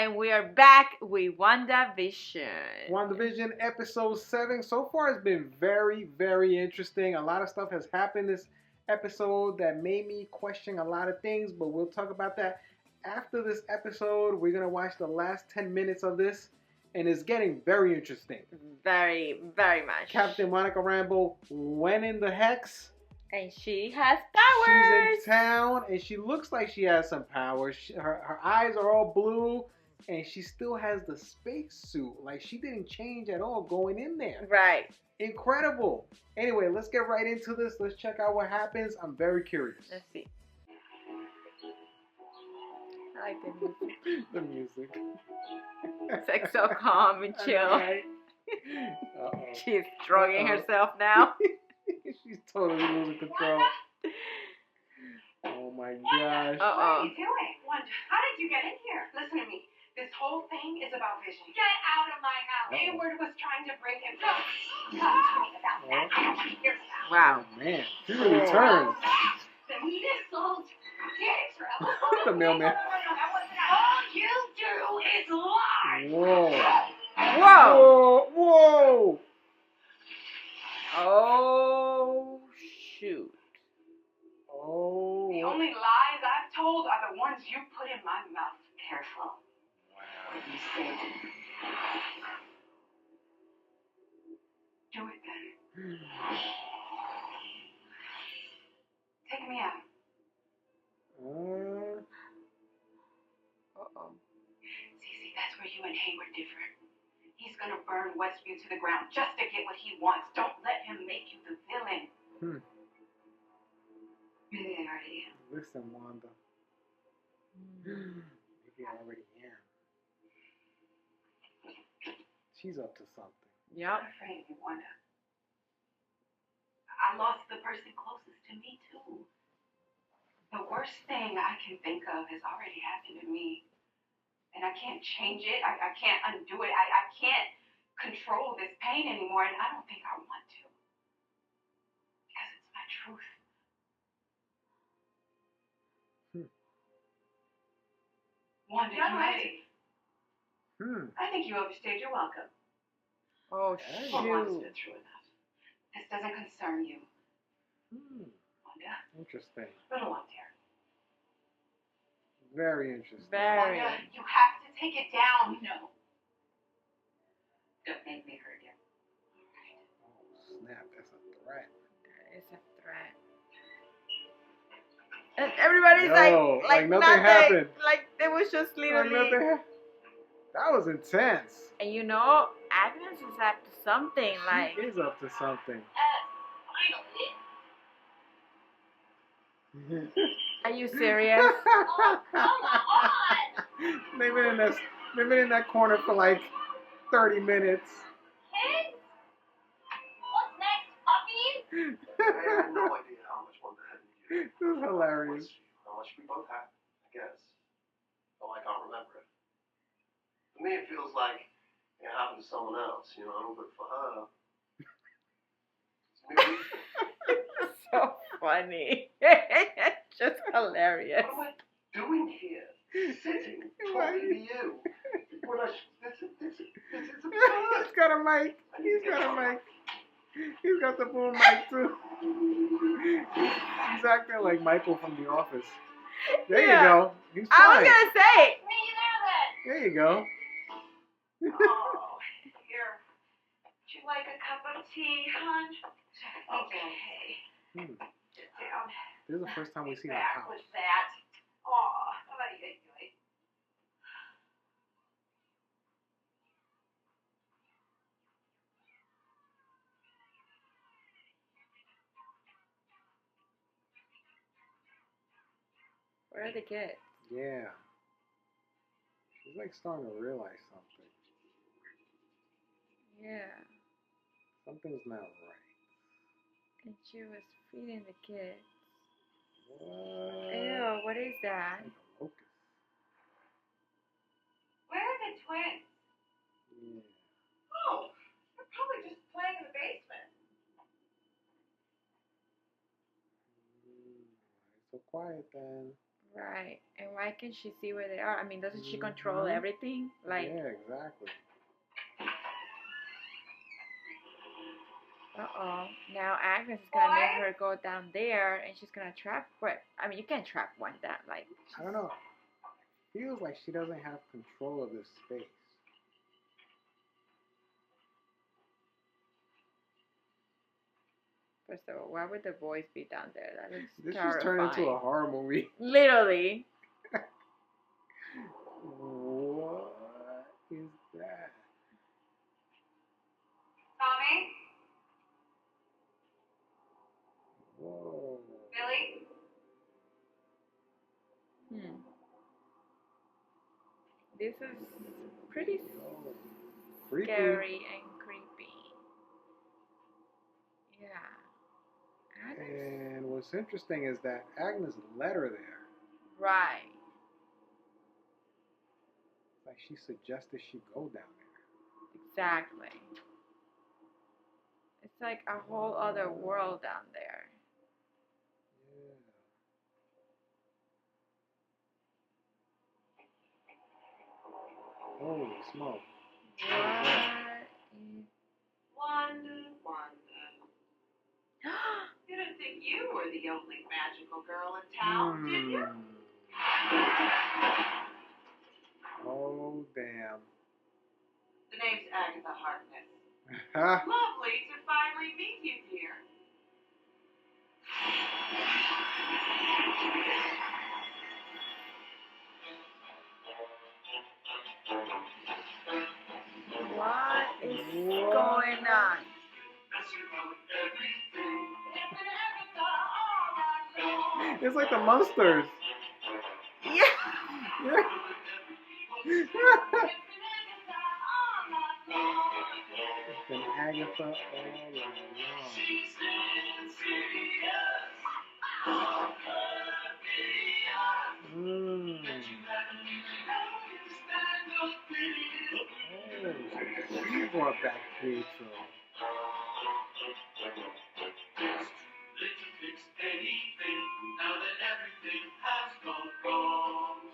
and we are back with WandaVision. WandaVision episode 7. So far it's been very, very interesting. A lot of stuff has happened this episode that made me question a lot of things, but we'll talk about that after this episode. We're going to watch the last 10 minutes of this, and it's getting very interesting. Very, very much. Captain Monica Rambeau went in the hex. And she has powers. She's in town, and she looks like she has some powers. Her eyes are all blue, and she still has the space suit. Like, she didn't change at all going in there. Right. Incredible. Anyway, let's get right into this. Let's check out what happens. I'm very curious. Let's see. I like the music. The music. It's like so calm and chill. Right. She's drugging herself now. She's totally losing control. Oh my gosh. What are you doing? Wanda, how did you get in here? Listen to me. This whole thing is about Vision. Get out of my house. Hayward was trying to bring him down. Talk to me about that. I don't want to hear about it. Wow. Oh man, she really turned. The missiles did travel. The mailman. All you do is lie. Whoa. Whoa. Whoa. Oh, shoot. Oh. The only lies I've told are the ones you put in my mouth. Careful. What you say. Do it then. Take me out. Uh-oh. See, that's where you and Hayward differ. He's gonna burn Westview to the ground just to get what he wants. Don't let him make you the villain. Maybe I already am. Listen, Wanda. Maybe I already am. She's up to something. Yep. I'm afraid of you, Wanda. I lost the person closest to me, too. The worst thing I can think of has already happened to me. And I can't change it. I can't undo it. I can't control this pain anymore. And I don't think I want to. Because it's my truth. Wanda, you ready? I think you overstayed your welcome. Oh, For once, shoot. been through enough. This doesn't concern you. Wanda, Interesting. put a lot there. Very interesting. Very. Wanda, you have to take it down. No. Don't make me hurt you. Oh, snap. That's a threat. That is a threat. And everybody's No, like nothing happened. Like they was just literally. That was intense. And you know, Agnes is up to something. Like. She is up to something. Finally. Are you serious? Oh, come on. They've been in that corner for like 30 minutes. Kids? What's next, puppies? I have no idea how much Wanda had in you. This is hilarious. How much we both have, I guess. Though I can't remember it. For me, it feels like it happened to someone else, you know, but for her, it's me. So funny. Just hilarious. What am I doing here? Sitting, talking to you. When this is absurd. He's got a mic. He's got a mic. He's got the boom mic too. He's acting like Michael from The Office. There you go. He's fine. I was gonna say. Me there, then. There you go. Oh, here. Would you like a cup of tea, hon? Okay. Sit down. This is the first time we see her Back house. with that. Aw, ay, ay, ay. Where are the kids? Yeah. She's like starting to realize something. Yeah. Something's not right. And she was feeding the kids. What? Ew, what is that? Locust. Where are the twins? Yeah. Oh, they're probably just playing in the basement. So quiet then. Right. And why can't she see where they are? I mean, doesn't she control everything? Like, yeah, exactly. uh-oh. Now Agnes is gonna make her go down there, and she's gonna trap. What? I mean, you can't trap Wanda. Like, I don't know. Feels like she doesn't have control of this space. first of all, why would the boys be down there? That looks This terrifying. just turned into a horror movie. Literally. What is that? Tommy? Whoa. Billy? This is pretty Creepy. scary and creepy. Yeah. Agnes. And what's interesting is that Agnes led her there. Right. Like she suggested she go down there. Exactly. It's like a whole other world down there. Yeah. Holy smoke. Wanda. You didn't think you were the only magical girl in town, did you? Oh, damn. The name's Agatha Harkness. Huh? Lovely to finally meet you, dear. What is going on? It's like the monsters. Yeah. Yeah. An Agatha all along. Oh, she brought back Pietro.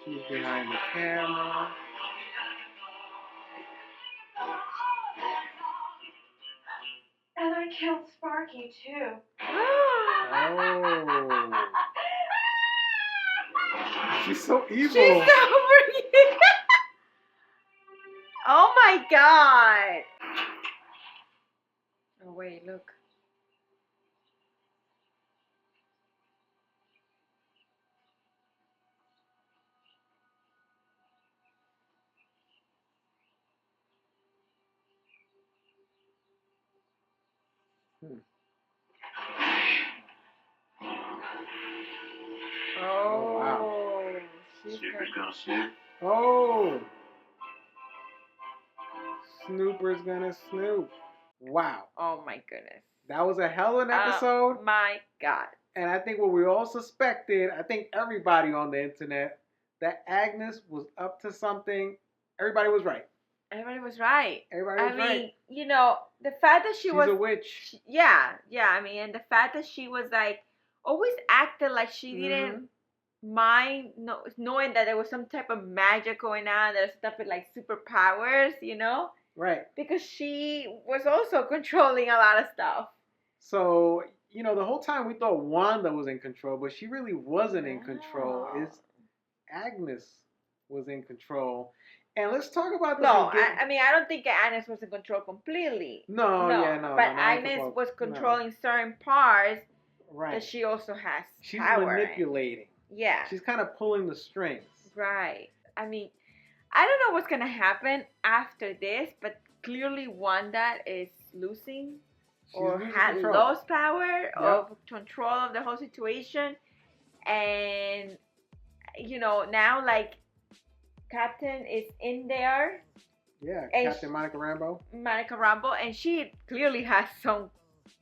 She's behind the camera. And I killed Sparky, too. Oh. She's so evil. She's so freaking. Oh my god. Oh wait, look. Oh, wow. Snooper's gonna snoop. Oh. Snooper's gonna snoop. Wow. Oh my goodness. That was a hell of an episode. Oh my god. And I think what we all suspected, I think everybody on the internet, that Agnes was up to something. Everybody was right. Everybody was right. Everybody was right. I mean, you know, the fact that She's a witch. Yeah. I mean, and the fact that she was like, always acted like she didn't mind knowing that there was some type of magic going on, there's stuff with like superpowers, you know? Right. Because she was also controlling a lot of stuff. So, you know, the whole time we thought Wanda was in control, but she really wasn't in control. It's Agnes was in control. And let's talk about the beginning. I mean, I don't think Agnes was in control completely. No. But Agnes was controlling certain parts that she also has She's power manipulating. Yeah. She's kind of pulling the strings. Right. I mean, I don't know what's going to happen after this, but clearly Wanda is losing or has lost power of control of the whole situation. And, you know, now like Captain is in there. Yeah, and Captain Monica Rambeau. And she clearly has some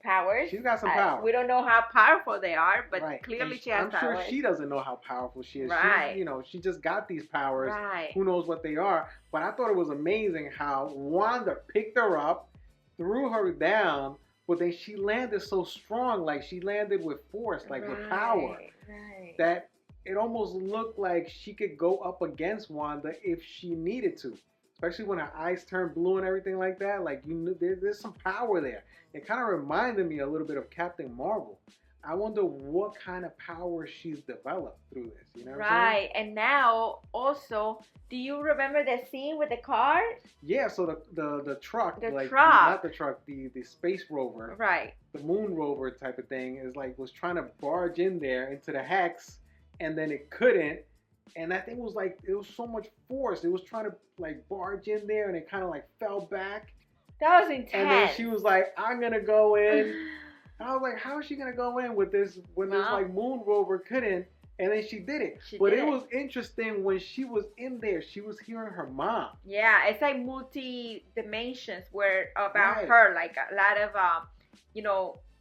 powers. She's got some power. We don't know how powerful they are, but clearly she has powers. I'm sure she doesn't know how powerful she is. Right. She just got these powers. Right. Who knows what they are? But I thought it was amazing how Wanda picked her up, threw her down, but then she landed so strong, like she landed with force, like with power. Right. That it almost looked like she could go up against Wanda if she needed to. Especially when her eyes turn blue and everything like that. Like, you knew there's some power there. It kind of reminded me a little bit of Captain Marvel. I wonder what kind of power she's developed through this. You know what I'm saying? And now, also, do you remember the scene with the car? Yeah, so the truck. Not the truck, the space rover. Right. The moon rover type of thing was trying to barge in there into the hex, and then it couldn't. And that thing was it was so much force. It was trying to barge in there, and it kind of fell back. That was intense. And then she was like, "I'm gonna go in." I was like, "How is she gonna go in with this when this moon rover couldn't?" And then she did it. It was interesting when she was in there. She was hearing her mom. Yeah, it's like multi dimensions where about her, like a lot of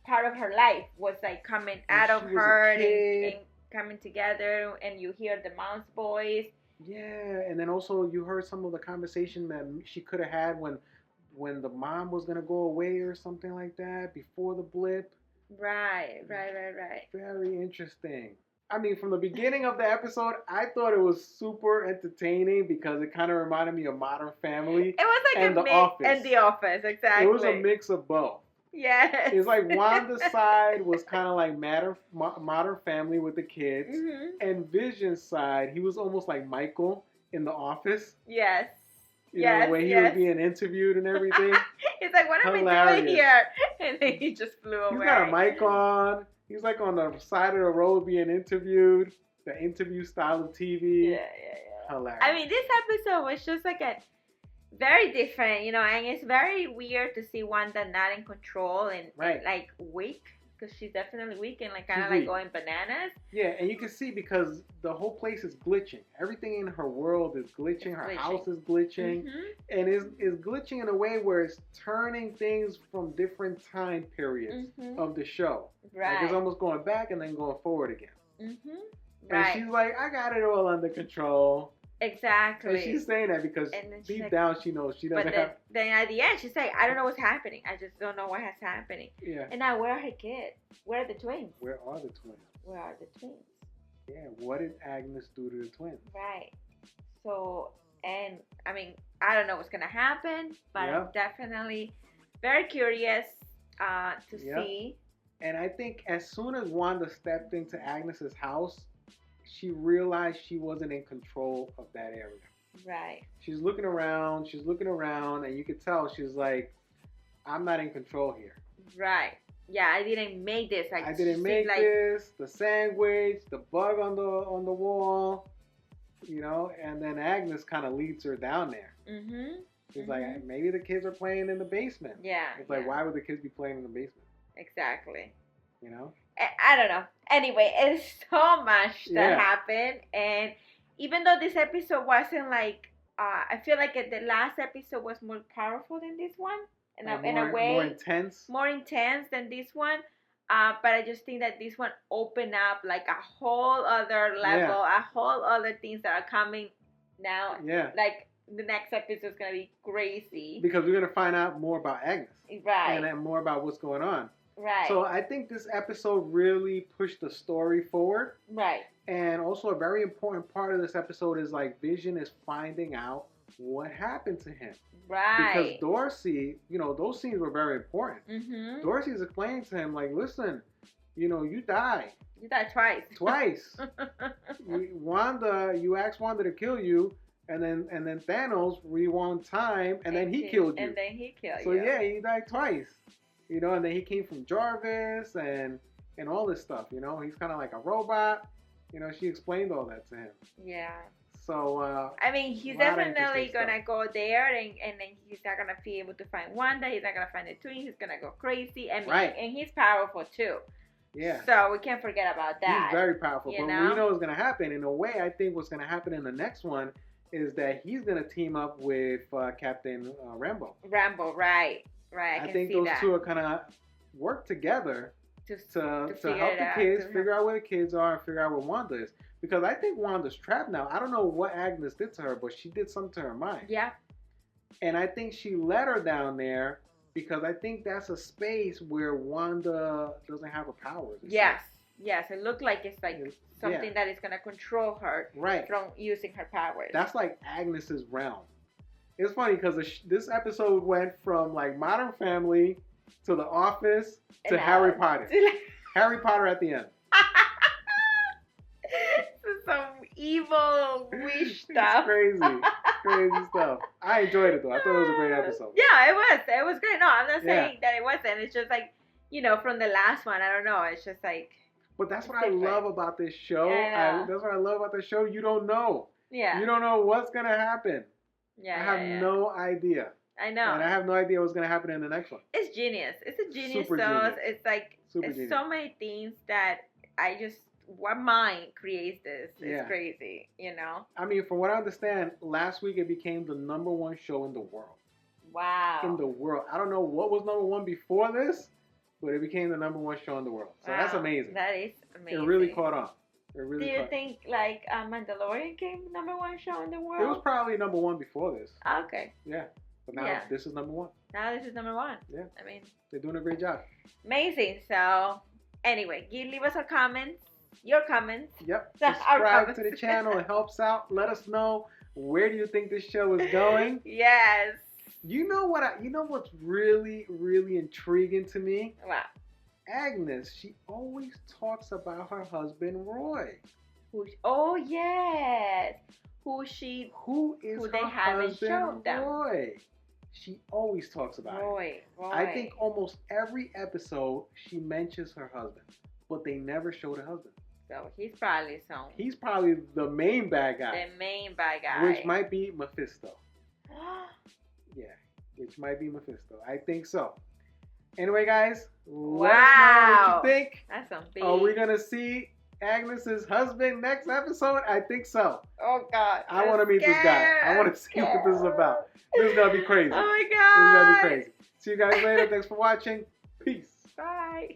part of her life was coming out of her and coming together, and you hear the mom's voice. Yeah, and then also you heard some of the conversation that she could have had when the mom was gonna go away or something like that before the blip. Right. Very interesting. I mean, from the beginning of the episode, I thought it was super entertaining because it kind of reminded me of Modern Family. It was like and The Office. And The Office, exactly. It was a mix of both. Yes. It's like Wanda's side was kind of like Modern Family with the kids. Mm-hmm. And Vision's side, he was almost like Michael in The Office. Yes. You know, the way he was being interviewed and everything. It's like, what are we doing here? And then he just flew away. He's got a mic on. He's on the side of the road being interviewed. The interview style of TV. Yeah. Hilarious. I mean, this episode was just a very different, and it's very weird to see Wanda not in control and weak, because she's definitely weak and kind of going bananas. Yeah, and you can see because the whole place is glitching. Everything in her world is glitching. Her house is glitching. Mm-hmm. And is glitching in a way where it's turning things from different time periods of the show. Right. It's almost going back and then going forward again. Mm-hmm. Right. And she's like, I got it all under control. Exactly. And she's saying that because deep down she knows she doesn't have... Then at the end she's like, I don't know what's happening. I just don't know what is happening. Yeah. And now where are her kids? Where are the twins? Where are the twins? Yeah, what did Agnes do to the twins? Right. So, and I mean, I don't know what's going to happen, but I'm definitely very curious to see. And I think as soon as Wanda stepped into Agnes's house, she realized she wasn't in control of that area. Right. She's looking around, and you could tell she's like, I'm not in control here. Right. Yeah, I didn't make this. I didn't make this. The sandwich, the bug on the wall, and then Agnes kind of leads her down there. Mm-hmm. She's like, maybe the kids are playing in the basement. Yeah. It's like, why would the kids be playing in the basement? Exactly. I don't know. Anyway, it's so much that happened, and even though this episode wasn't I feel like the last episode was more powerful than this one, in a way, more intense than this one. But I just think that this one opened up a whole other level, a whole other things that are coming now. Yeah. The next episode is gonna be crazy because we're gonna find out more about Agnes, right, and then more about what's going on. Right. So I think this episode really pushed the story forward. Right. And also a very important part of this episode is Vision is finding out what happened to him. Right. Because Dorsey, those scenes were very important. Mm-hmm. Dorsey's explaining to him listen, you died. You died twice. Twice. You asked Wanda to kill you, and then Thanos rewound time, and then he killed you. And then he killed you. So yeah, he died twice. And then he came from Jarvis and all this stuff, He's kind of like a robot. She explained all that to him. Yeah. So, I mean, he's definitely going to go there and then he's not going to be able to find Wanda. He's not going to find the twins. He's going to go crazy. And he's powerful too. Yeah. So we can't forget about that. He's very powerful. But we know what's going to happen. In a way, I think what's going to happen in the next one is that he's going to team up with Captain Rambo. Right. I think those two are kind of work together to help the kids figure out where the kids are and figure out where Wanda is. Because I think Wanda's trapped now. I don't know what Agnes did to her, but she did something to her mind. Yeah. And I think she let her down there because I think that's a space where Wanda doesn't have a power. Yes. Yes, it looked like it's like something that is gonna control her from using her powers. That's like Agnes's realm. It's funny because this episode went from like Modern Family to The Office to Harry Potter. Harry Potter at the end. Some evil wish stuff. It's crazy stuff. I enjoyed it though. I thought it was a great episode. Yeah, it was great. No, I'm not saying that it wasn't. It's just like, from the last one, I don't know. It's just like. But that's what I love about this show. That's what I love about the show. You don't know. Yeah. You don't know what's gonna happen. Yeah. I have no idea. I know. And I have no idea what's gonna happen in the next one. It's genius. It's a genius Super show. genius. It's like it's so many things that what mind creates this. It's crazy, I mean, from what I understand, last week it became the #1 show in the world. Wow. In the world. I don't know what was #1 before this, but it became the #1 show in the world. So that's amazing. That is amazing. It really caught on. Do you think like Mandalorian came #1 show in the world? It was probably #1 before this. Okay. Yeah. But now this is #1. Now this is #1. Yeah. I mean, they're doing a great job. Amazing. So anyway, leave us your comments. Yep. Subscribe to the channel. It helps out. Let us know, where do you think this show is going? Yes. You know what's really, really intriguing to me? Wow. Agnes, she always talks about her husband Roy. Oh yes. Who is they her haven't husband shown them. Roy? She always talks about Roy. I think almost every episode she mentions her husband, but they never show the husband. So he's probably the main bad guy. The main bad guy. Which might be Mephisto. Yeah, which might be Mephisto. I think so. Anyway, guys, let us know what you think. That's something. Are we going to see Agnes's husband next episode? I think so. Oh, God. I want to meet this guy. I want to see what this is about. This is going to be crazy. Oh, my God. This is going to be crazy. See you guys later. Thanks for watching. Peace. Bye.